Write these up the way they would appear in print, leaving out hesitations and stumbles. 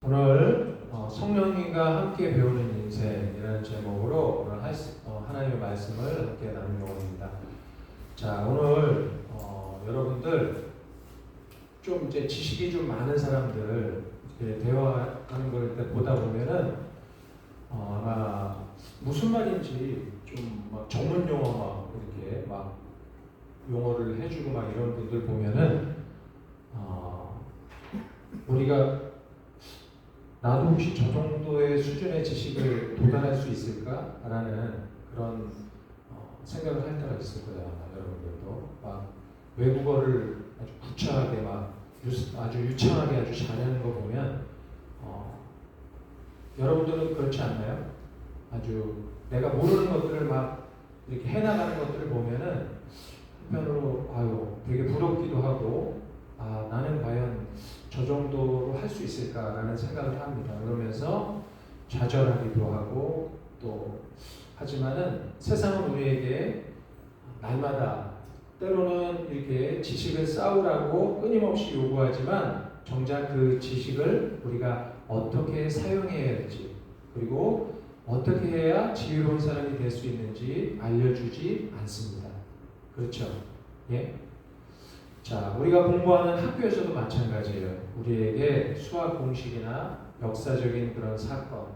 오늘 성령님과 함께 배우는 인생이라는 제목으로 오늘 하나님의 말씀을 함께 나누려고 합니다. 자, 오늘 여러분들 좀 이제 지식이 좀 많은 사람들 이렇게 대화하는 걸 이렇게 보다 보면은 아마 무슨 말인지 좀 막 전문 용어 막 이렇게 막 용어를 해주고 막 이런 분들 보면은 우리가 나도 혹시 저 정도의 수준의 지식을 도달할 수 있을까라는 그런 생각을 할 때가 있을 거예요. 아마 여러분들도 막 외국어를 아주 구차하게 막 아주 유창하게 아주 잘하는 거 보면 여러분들은 그렇지 않나요? 아주 내가 모르는 것들을 막 이렇게 해나가는 것들을 보면은 한편으로 되게 부럽기도 하고 나는 과연 저 정도로 할 수 있을까라는 생각을 합니다. 그러면서 좌절하기도 하고 또 하지만은 세상은 우리에게 날마다 때로는 이렇게 지식을 쌓으라고 끊임없이 요구하지만 정작 그 지식을 우리가 어떻게 사용해야 할지 그리고 어떻게 해야 지혜로운 사람이 될 수 있는지 알려주지 않습니다. 그렇죠? 예? 자, 우리가 공부하는 학교에서도 마찬가지예요. 우리에게 수학 공식이나 역사적인 그런 사건,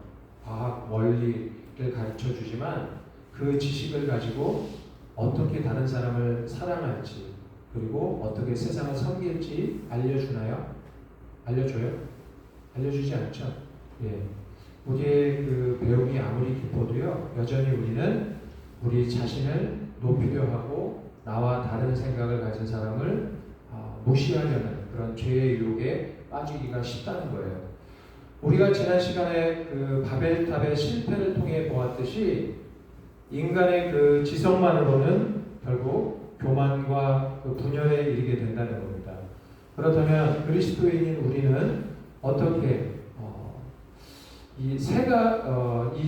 과학, 원리를 가르쳐 주지만 그 지식을 가지고 어떻게 다른 사람을 사랑할지 그리고 어떻게 세상을 섬길지 알려주나요? 알려줘요? 알려주지 않죠? 예. 우리의 그 배움이 아무리 깊어도요, 여전히 우리는 우리 자신을 높이려 하고 나와 다른 생각을 가진 사람을 무시하려는 그런 죄의 유혹에 빠지기가 쉽다는 거예요. 우리가 지난 시간에 그 바벨탑의 실패를 통해 보았듯이 인간의 그 지성만으로는 결국 교만과 그 분열에 이르게 된다는 겁니다. 그렇다면 그리스도인인 우리는 어떻게 이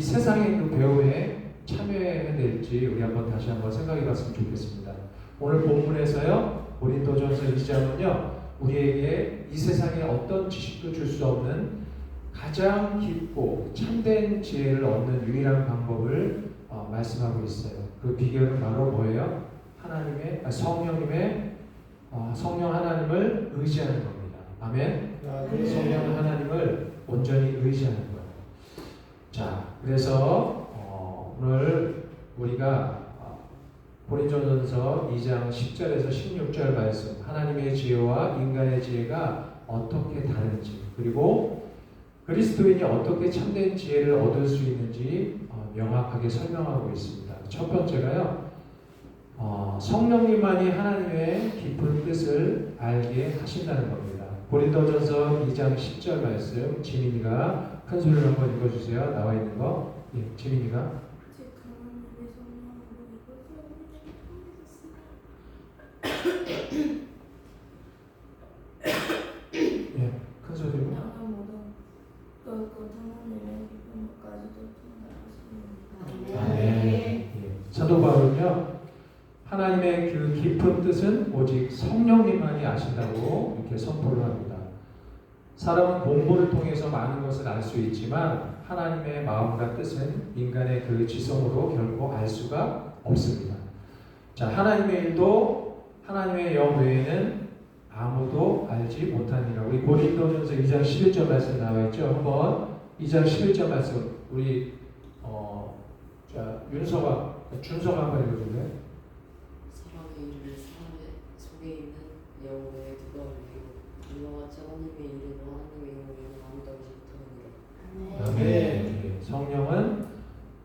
세상의 그 배움에 참여해야 될지 우리 다시 한번 생각해 봤으면 좋겠습니다. 오늘 본문에서요, 고린도전서 2장은요, 우리에게 이 세상에 어떤 지식도 줄 수 없는 가장 깊고 참된 지혜를 얻는 유일한 방법을 말씀하고 있어요. 그 비결은 바로 뭐예요? 성령 하나님을 의지하는 겁니다. 아멘. 성령 하나님을 온전히 의지하는 거예요. 자, 그래서 오늘 우리가 고린도전서 2장 10절에서 16절 말씀, 하나님의 지혜와 인간의 지혜가 어떻게 다른지, 그리고 그리스도인이 어떻게 참된 지혜를 얻을 수 있는지 명확하게 설명하고 있습니다. 첫 번째가요, 성령님만이 하나님의 깊은 뜻을 알게 하신다는 겁니다. 고린도전서 2장 10절 말씀, 지민이가 큰 소리로 한번 읽어주세요. 나와 있는 거. 예, 지민이가. 예, 큰 소리로. 예. 사도 바울은요, 하나님의 그 깊은 뜻은 오직 성령님만이 아신다고 이렇게 선포를 합니다. 사람은 공부를 통해서 많은 것을 알 수 있지만 하나님의 마음과 뜻은 인간의 그 지성으로 결코 알 수가 없습니다. 자, 하나님의 일도 하나님의 영 외에는 아무도 알지 못하니라. 우리 고린도전서 2장 11절 말씀 나와 있죠. 한번 2장 11절 말씀 우리 준서가 한번 읽어줄래요? 사람의 일을 사람의 속에 있는 영 외에 누가 알리고 이와 같이 하나님의 일은 하나님의 영 외에는 아무도 알지 못하느니라. 아멘. 성령은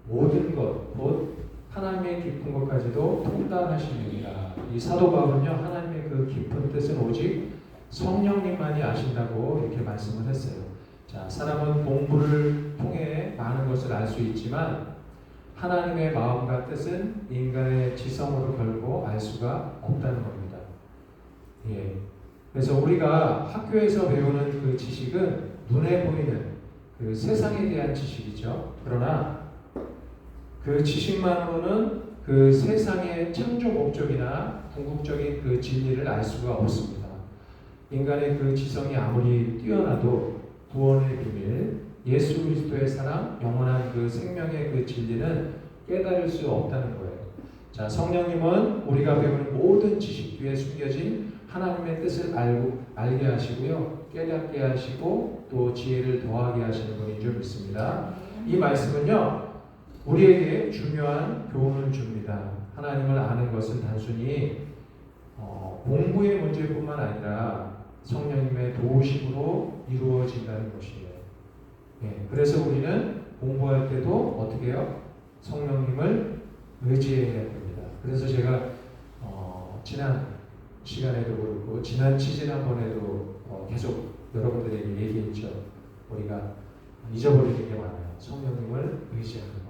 모든 것, 곧 하나님의 깊은 것까지도 통달하시느니라. 이 사도 바울은요, 하나님의 그 깊은 뜻은 오직 성령님만이 아신다고 이렇게 말씀을 했어요. 자, 사람은 공부를 통해 많은 것을 알 수 있지만 하나님의 마음과 뜻은 인간의 지성으로 결코 알 수가 없다는 겁니다. 예. 그래서 우리가 학교에서 배우는 그 지식은 눈에 보이는 그 세상에 대한 지식이죠. 그러나 그 지식만으로는 그 세상의 창조 목적이나 궁극적인 그 진리를 알 수가 없습니다. 인간의 그 지성이 아무리 뛰어나도 구원의 비밀, 예수 그리스도의 사랑, 영원한 그 생명의 그 진리는 깨달을 수 없다는 거예요. 자, 성령님은 우리가 배우는 모든 지식 뒤에 숨겨진 하나님의 뜻을 알게 하시고요, 깨닫게 하시고 또 지혜를 더하게 하시는 분인 줄 믿습니다. 이 말씀은요, 우리에게 중요한 교훈을 줍니다. 하나님을 아는 것은 단순히 공부의 문제뿐만 아니라 성령님의 도우심으로 이루어진다는 것이에요. 예, 그래서 우리는 공부할 때도 어떻게 해요? 성령님을 의지해야 됩니다. 그래서 제가 지난 시간에도 그렇고 지난번에도 계속 여러분들에게 얘기했죠. 우리가 잊어버리는 게 많아요. 성령님을 의지하는 것.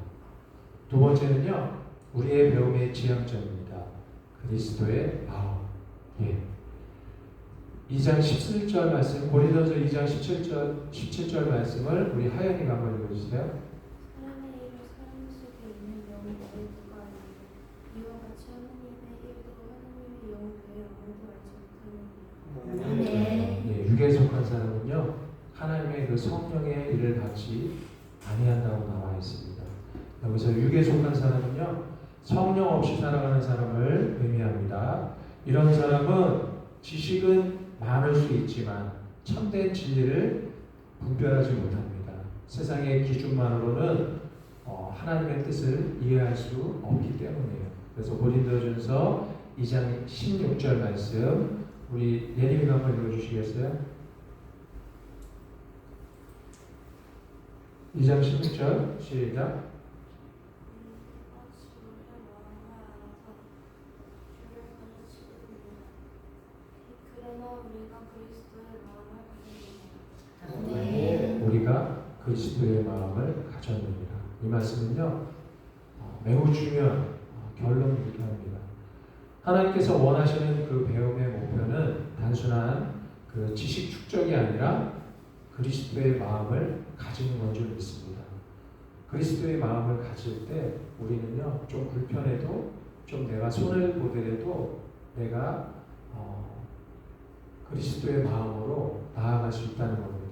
두 번째는요, 우리의 배움의 지향점입니다. 그리스도의 마음. 예. 2장 17절 말씀, 고린도서 2장 17절 말씀을 우리 하연이가 한번 읽어주세요. 하나님의 일을 사람 속에 있는 영이 너희 누가 알리니 이와 같이 하나님의 일도 하나님의 영을 외에 아무도 알지 못하느니라. 예, 육에 속한 사람은요, 하나님의 그 성령의 일을 받지 아니한다고 나와 있습니다. 여기서 육에 속한 사람은요, 성령 없이 살아가는 사람을 의미합니다. 이런 사람은 지식은 많을 수 있지만 참된 진리를 분별하지 못합니다. 세상의 기준만으로는 하나님의 뜻을 이해할 수 없기 때문이에요. 그래서 고린도전서 2장 16절 말씀 우리 예림이가 한번 읽어주시겠어요? 2장 16절 시작. 우리가 그리스도의 마음을 가졌느니라. 이 말씀은요, 매우 중요한 결론이기도 합니다. 하나님께서 원하시는 그 배움의 목표는 단순한 그 지식 축적이 아니라 그리스도의 마음을 가지는 건 줄 믿습니다. 그리스도의 마음을 가질 때 우리는요, 좀 불편해도 좀 내가 손을 보더라도 내가 그리스도의 마음으로 나아갈 수 있다는 겁니다.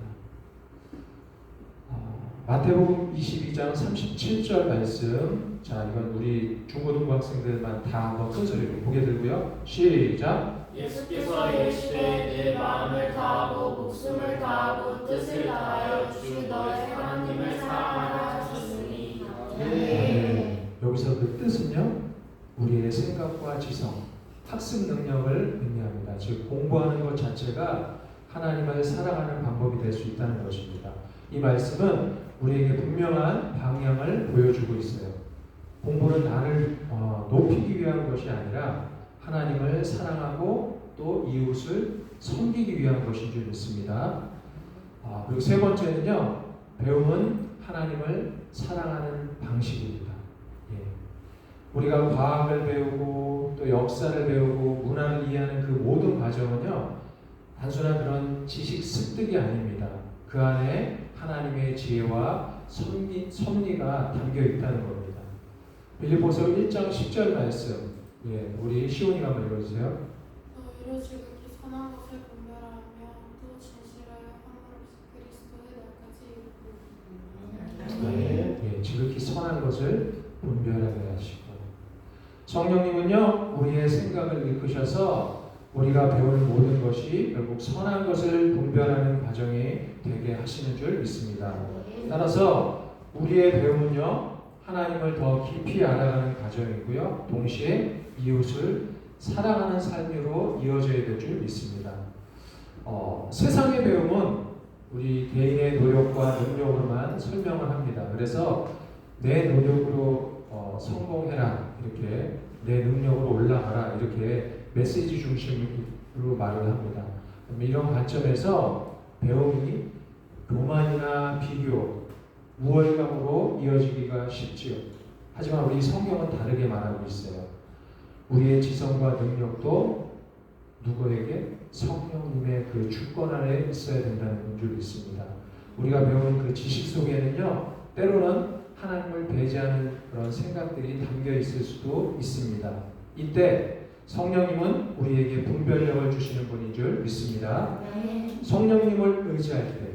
마태복음 22장 37절 말씀. 자, 이건 우리 중고등부 학생들만 다 한번 큰 소리로 보게 들고요. 시작. 예수께서 이르시되 내 마음을 다하고 목숨을 다하고 뜻을 다하여 주 너의 하나님을 사랑하라 하셨으니. 여기서 그 뜻은요, 우리의 생각과 지성, 학습 능력을 의미합니다. 즉 공부하는 것 자체가 하나님을 사랑하는 방법이 될 수 있다는 것입니다. 이 말씀은 우리에게 분명한 방향을 보여주고 있어요. 공부는 나를 높이기 위한 것이 아니라 하나님을 사랑하고 또 이웃을 섬기기 위한 것인 줄 믿습니다. 그리고 세 번째는요, 배움은 하나님을 사랑하는 방식입니다. 예. 우리가 과학을 배우고 또 역사를 배우고 문화를 이해하는 그 모든 과정은요, 단순한 그런 지식 습득이 아닙니다. 그 안에 하나님의 지혜와 섭리가 담겨 있다는 겁니다. 빌립보서 1장 10절 말씀, 예, 우리 시온이가 한번 읽어주세요. 너희로 지극히 선한 것을 분별하며 또 진실하여 화물 없이 그리스도의 날까지 이르고. 예, 지극히 선한 것을 분별하게 하시고, 성령님은요, 우리의 생각을 이끄셔서 우리가 배우는 모든 것이 결국 선한 것을 분별하는 과정이 되게 하시는 줄 믿습니다. 따라서 우리의 배움은요, 하나님을 더 깊이 알아가는 과정이고요, 동시에 이웃을 사랑하는 삶으로 이어져야 될 줄 믿습니다. 세상의 배움은 우리 개인의 노력과 능력으로만 설명을 합니다. 그래서 내 노력으로 성공해라, 이렇게 내 능력으로 올라가라, 이렇게 메시지 중심으로 말을 합니다. 이런 관점에서 배움이 교만이나 비교, 우월감으로 이어지기가 쉽지요. 하지만 우리 성경은 다르게 말하고 있어요. 우리의 지성과 능력도 누구에게? 성령님의 그 주권 아래 있어야 된다는 줄 믿습니다. 우리가 배우는 그 지식 속에는요, 때로는 하나님을 배제하는 그런 생각들이 담겨 있을 수도 있습니다. 이때 성령님은 우리에게 분별력을 주시는 분인 줄 믿습니다. 성령님을 의지할 때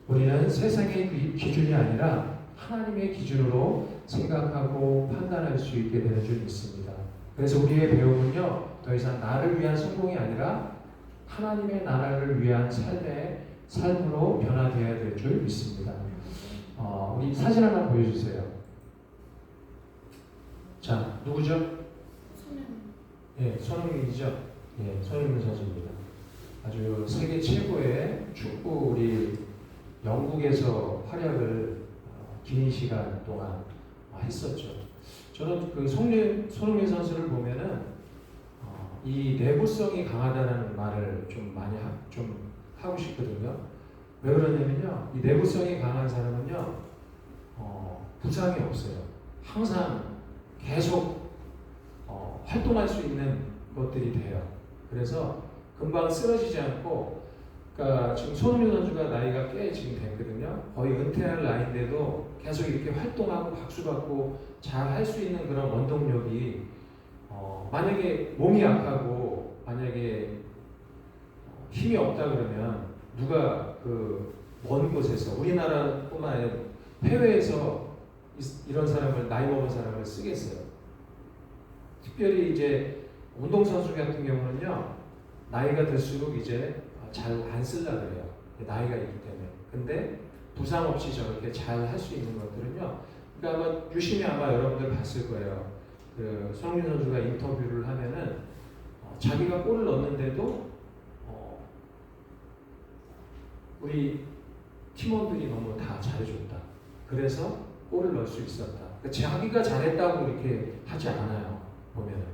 우리는 세상의 기준이 아니라 하나님의 기준으로 생각하고 판단할 수 있게 되는 줄 믿습니다. 그래서 우리의 배움은요, 더 이상 나를 위한 성공이 아니라 하나님의 나라를 위한 삶으로 변화되어야 될 줄 믿습니다. 우리 사진 하나 보여주세요. 자, 누구죠? 예, 손흥민이죠. 예, 손흥민 선수입니다. 아주 세계 최고의 축구 우리 영국에서 활약을 긴 시간 동안 했었죠. 저는 그 손흥민 선수를 보면은 이 내구성이 강하다는 말을 좀 많이 좀 하고 싶거든요. 왜 그러냐면요, 이 내구성이 강한 사람은요, 부상이 없어요. 항상 계속 활동할 수 있는 것들이 돼요. 그래서 금방 쓰러지지 않고, 그러니까 지금 손흥민 선수가 나이가 꽤 지금 됐거든요. 거의 은퇴할 나이인데도 계속 이렇게 활동하고 박수받고 잘 할 수 있는 그런 원동력이, 만약에 몸이 약하고 만약에 힘이 없다 그러면 누가 그 먼 곳에서, 우리나라뿐만 아니라 해외에서 이런 사람을, 나이 먹은 사람을 쓰겠어요. 특별히 이제 운동선수 같은 경우는요, 나이가 들수록 이제 잘 안 쓰려고 그래요. 나이가 있기 때문에. 근데 부상 없이 저렇게 잘 할 수 있는 것들은요, 그러니까 아마 유심히 아마 여러분들 봤을 거예요. 그 손흥민 선수가 인터뷰를 하면은 자기가 골을 넣는데도 우리 팀원들이 너무 다 잘해줬다. 그래서 골을 넣을 수 있었다. 그러니까 자기가 잘했다고 이렇게 하지 않아요. 보면은.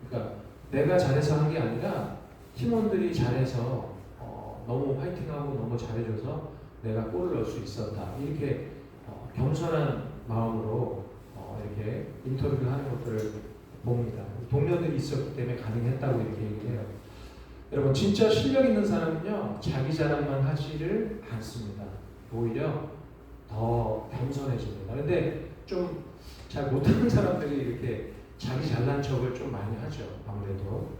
그러니까 내가 잘해서 한 게 아니라 팀원들이 잘해서 너무 파이팅하고 너무 잘해줘서 내가 골을 넣을 수 있었다. 이렇게 겸손한 마음으로 이렇게 인터뷰를 하는 것들을 봅니다. 동료들이 있었기 때문에 가능했다고 이렇게 얘기해요. 여러분, 진짜 실력 있는 사람은요, 자기 자랑만 하지를 않습니다. 오히려 더 겸손해집니다. 근데 좀 잘 못하는 사람들이 이렇게 자기 잘난 척을 좀 많이 하죠. 아무래도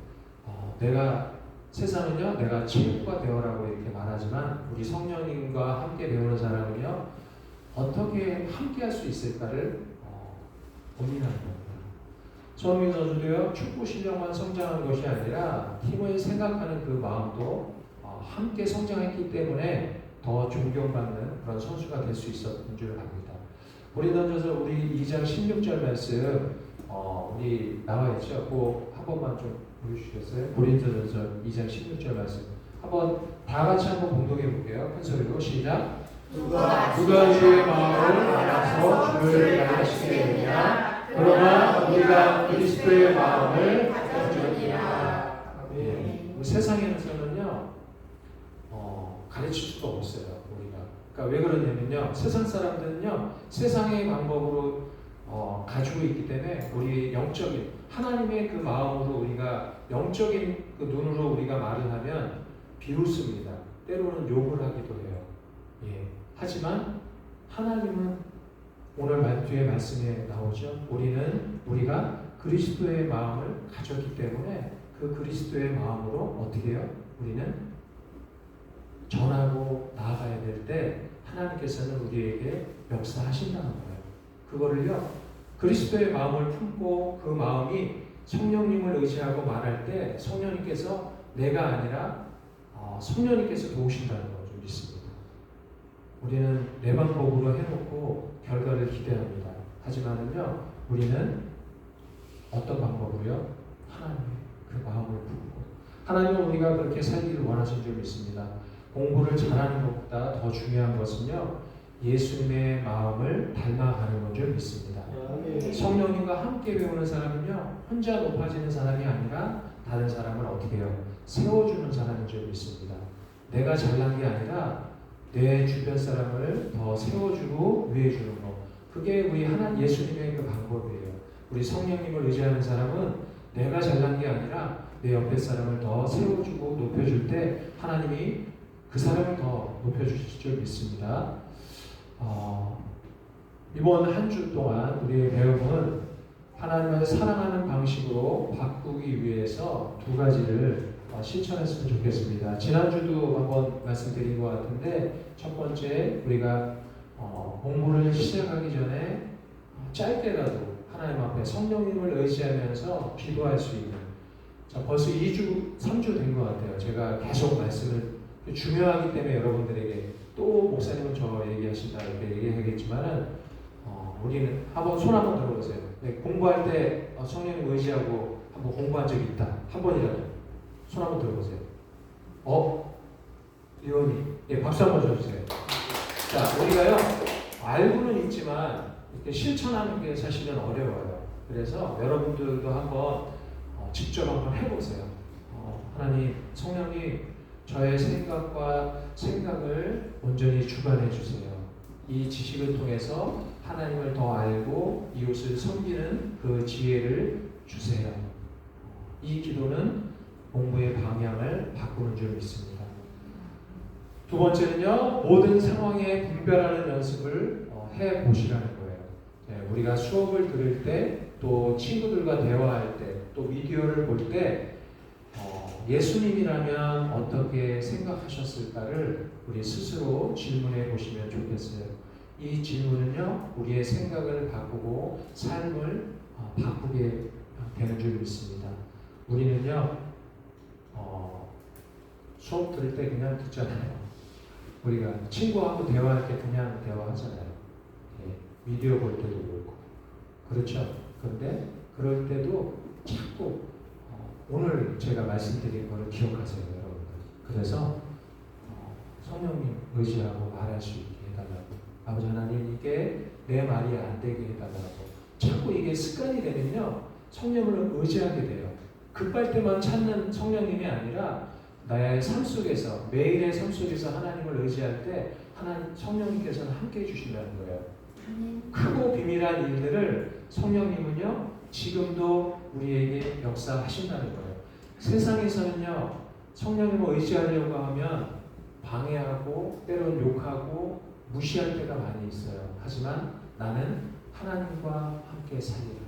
세상은요, 내가 친구가 되어라고 이렇게 말하지만 우리 성령님과 함께 배우는 사람은요, 어떻게 함께 할 수 있을까를 고민하는 겁니다. 손흥민 선수도요, 축구 실력만 성장한 것이 아니라 팀을 생각하는 그 마음도 함께 성장했기 때문에 더 존경받는 그런 선수가 될 수 있었던 줄 압니다. 고린도전서 우리 2장 16절 말씀 우리 나와 있죠. 그 한 번만 좀 보여주시겠어요? 고린도전서 2장 16절 말씀 한번 다 같이 한번 공동해 볼게요. 큰 소리로 시작. 누가 주의 마음을 알아서 주를 가르치겠느냐? 그러나 우리가 그리스도의 마음을 가져주리라. 예, 세상에서는요 가르칠 수가 없어요. 우리가. 그러니까 왜 그러냐면요, 세상 사람들은요 세상의 방법으로 가지고 있기 때문에 우리 영적인 하나님의 그 마음으로 우리가 영적인 그 눈으로 우리가 말을 하면 비웃습니다. 때로는 욕을 하기도 해요. 예. 하지만 하나님은 오늘 뒤에 말씀에 나오죠. 우리가 그리스도의 마음을 가졌기 때문에 그 그리스도의 마음으로 어떻게 해요? 우리는 전하고 나아가야 될 때 하나님께서는 우리에게 역사하신다는 거예요. 그거를요, 그리스도의 마음을 품고 그 마음이 성령님을 의지하고 말할 때 성령님께서 내가 아니라 성령님께서 도우신다는 것을 믿습니다. 우리는 내 방법으로 해놓고 결과를 기대합니다. 하지만은요, 우리는 어떤 방법으로요? 하나님의 그 마음을 품고, 하나님은 우리가 그렇게 살기를 원하신 줄 믿습니다. 공부를 잘하는 것보다 더 중요한 것은요, 예수님의 마음을 닮아가는 것 줄 믿습니다. 성령님과 함께 배우는 사람은요, 혼자 높아지는 사람이 아니라 다른 사람을 어떻게 해요? 세워주는 사람인 줄 믿습니다. 내가 잘난 게 아니라 내 주변 사람을 더 세워주고 위해주는 것. 그게 우리 예수님의 그 방법이에요. 우리 성령님을 의지하는 사람은 내가 잘난 게 아니라 내 옆에 사람을 더 세워주고 높여줄 때 하나님이 그 사람을 더 높여주실 줄 믿습니다. 이번 한 주 동안 우리의 배움은 하나님을 사랑하는 방식으로 바꾸기 위해서 두 가지를 실천했으면 좋겠습니다. 지난주도 한번 말씀드린 것 같은데 첫 번째 우리가 공부를 시작하기 전에 짧게라도 하나님 앞에 성령님을 의지하면서 기도할 수 있는 벌써 2주, 3주 된 것 같아요. 제가 계속 말씀을 중요하기 때문에 여러분들에게 또 목사님은 저 얘기하신다 이렇게 얘기하겠지만은 우리는 손 한번 들어보세요. 네, 공부할 때 성령님 의지하고 한번 공부한 적이 있다. 한 번이라도 손 한번 들어보세요. 의원이 박수 한번 줘주세요. 자, 우리가요 알고는 있지만 이렇게 실천하는 게 사실은 어려워요. 그래서 여러분들도 한번 직접 한번 해보세요. 하나님, 성령님, 저의 생각을 온전히 주관해 주세요. 이 지식을 통해서 하나님을 더 알고 이웃을 섬기는 그 지혜를 주세요. 이 기도는 공부의 방향을 바꾸는 줄 믿습니다. 두 번째는요, 모든 상황에 분별하는 연습을 해 보시라는 거예요. 네, 우리가 수업을 들을 때, 또 친구들과 대화할 때, 또 미디어를 볼 때 예수님이라면 어떻게 생각하셨을까를 우리 스스로 질문해 보시면 좋겠어요. 이 질문은요, 우리의 생각을 바꾸고 삶을 바꾸게 되는 줄 믿습니다. 우리는요, 수업 들을 때 그냥 듣잖아요. 우리가 친구하고 대화할 때 그냥 대화하잖아요. 미디어 볼 때도 그렇고. 그렇죠? 그런데 그럴 때도 자꾸 오늘 제가 말씀드린 거를 기억하세요, 여러분들. 그래서 성령님 의지하고 말할 수 있게 해달라고. 아버지 하나님, 이게 내 말이 안 되게 해달라고. 자꾸 이게 습관이 되면요, 성령을 의지하게 돼요. 급할 때만 찾는 성령님이 아니라 나의 삶 속에서, 매일의 삶 속에서 하나님을 의지할 때 하나님 성령님께서는 함께 해주신다는 거예요. 크고 비밀한 일들을 성령님은요, 지금도 우리에게 역사하신다는 거예요. 세상에서는요, 성령님을 의지하려고 하면 방해하고 때론 욕하고 무시할 때가 많이 있어요. 하지만 나는 하나님과 함께 살리라.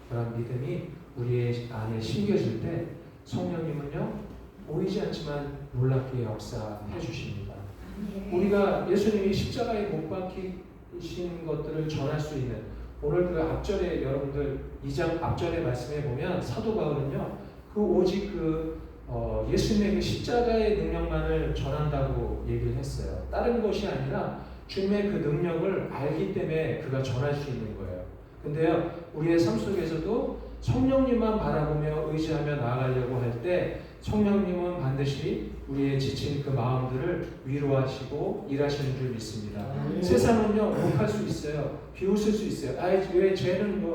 그런 믿음이 우리의 안에 심겨질 때 성령님은요, 보이지 않지만 놀랍게 역사해 주십니다. 우리가 예수님이 십자가에 못 박히신 것들을 전할 수 있는, 오늘 그 앞절에 여러분들 2장 앞절에 말씀해 보면 사도 바울은요, 오직 예수님의 그 십자가의 능력만을 전한다고 얘기를 했어요. 다른 것이 아니라 주님의 그 능력을 알기 때문에 그가 전할 수 있는 거예요. 근데요, 우리의 삶 속에서도 성령님만 바라보며 의지하며 나아가려고 할 때 성령님은 반드시 우리의 지친 그 마음들을 위로하시고 일하시는 줄 믿습니다. 세상은요, 욕할 수 있어요. 비웃을 수 있어요. 왜 쟤는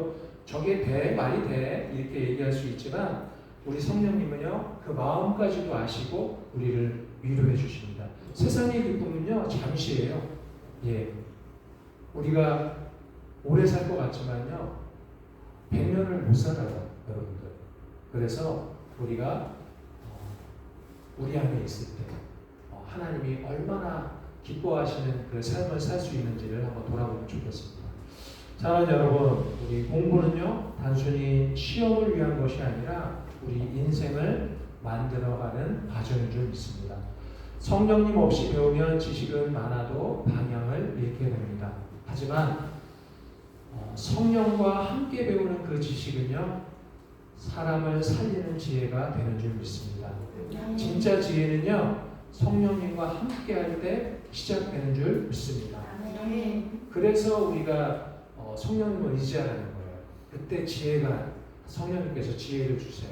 저게 돼? 말이 돼? 이렇게 얘기할 수 있지만 우리 성령님은요, 그 마음까지도 아시고 우리를 위로해 주십니다. 세상의 기쁨은요, 잠시예요. 우리가 오래 살 것 같지만요, 100년을 못 살아요, 여러분들. 그래서 우리가 우리 안에 있을 때 하나님이 얼마나 기뻐하시는 그 삶을 살 수 있는지를 한번 돌아보면 좋겠습니다. 사랑하는 여러분, 우리 공부는요, 단순히 시험을 위한 것이 아니라 우리 인생을 만들어가는 과정인 줄 믿습니다. 성령님 없이 배우면 지식은 많아도 방향을 잃게 됩니다. 하지만 성령과 함께 배우는 그 지식은요, 사람을 살리는 지혜가 되는 줄 믿습니다. 진짜 지혜는요, 성령님과 함께 할 때 시작되는 줄 믿습니다. 그래서 우리가 성령님을 의지하라는 거예요. 그때 지혜가, 성령님께서 지혜를 주세요.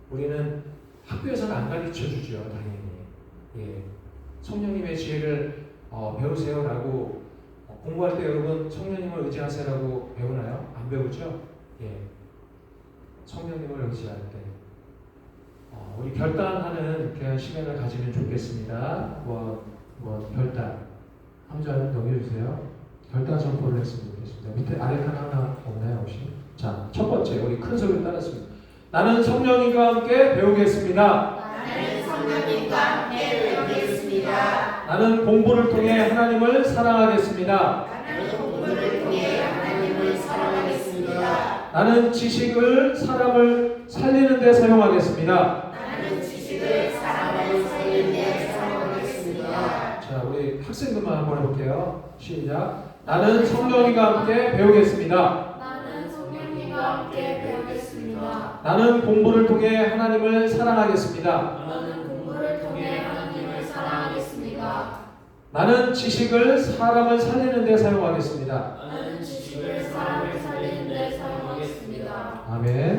우리는 학교에서는 안 가르쳐 주죠, 당연히. 성령님의 지혜를 배우세요라고 공부할 때 여러분 성령님을 의지하세요라고 배우나요? 안 배우죠? 성령님을 의지할 때 우리 결단하는 그런 시간을 가지면 좋겠습니다. 결단 한 장 넘겨주세요. 결단 선포를 했으면 좋겠습니다. 밑에 아래 하나 없나요 혹시? 자, 첫 번째 우리 큰 소리를 따랐습니다. 나는 성령님과 함께 배우겠습니다. 나는 성령님과 함께 배우겠습니다. 나는 공부를 통해 하나님을 사랑하겠습니다. 나는 공부를 통해 하나님을 사랑하겠습니다. 나는 지식을 사람을 살리는 데 사용하겠습니다. 나는 자, 우리 학생들만 한번 해볼게요. 시작. 나는 성령이가 함께 배우겠습니다. 나는 성령님과 함께 배우겠습니다. 나는 공부를 통해 하나님을 사랑하겠습니다. 나는 공부를 통해 하나님을 사랑하겠습니다. 나는 지식을 사람을 살리는 데 사용하겠습니다. 나는 지식을 사람을 살리는 데 사용하겠습니다. 아멘.